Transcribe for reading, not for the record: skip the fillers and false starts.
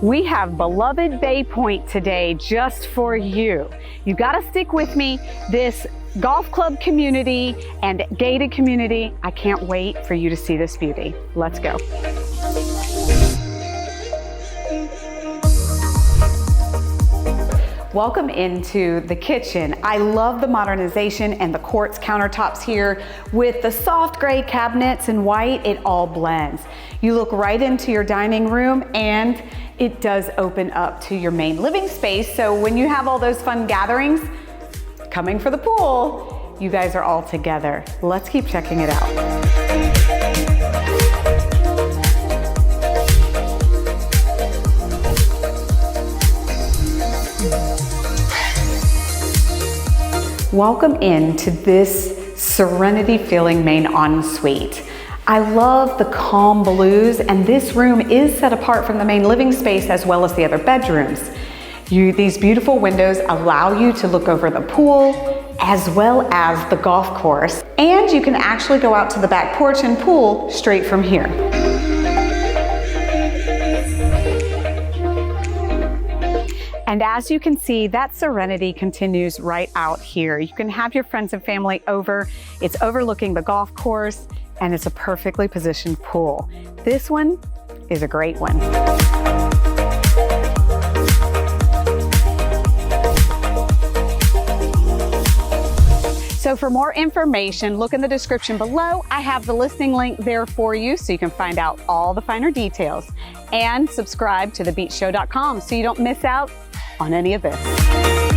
We have beloved Bay Point today just for you. You gotta stick with me. This golf club community and gated community, I can't wait for you to see this beauty. Let's go. Welcome into the kitchen. I love the modernization and the quartz countertops here with the soft gray cabinets and white. It all blends. You look right into your dining room and it does open up to your main living space. So when you have all those fun gatherings, coming for the pool, you guys are all together. Let's keep checking it out. Welcome into this serenity feeling main ensuite. I love the calm blues, and this room is set apart from the main living space as well as the other bedrooms. These beautiful windows allow you to look over the pool as well as the golf course, and you can actually go out to the back porch and pool straight from here. And as you can see, that serenity continues right out here. You can have your friends and family over. It's overlooking the golf course, and it's a perfectly positioned pool. This one is a great one. So for more information, look in the description below. I have the listing link there for you so you can find out all the finer details. And subscribe to thebeachshow.com so you don't miss out on any of this.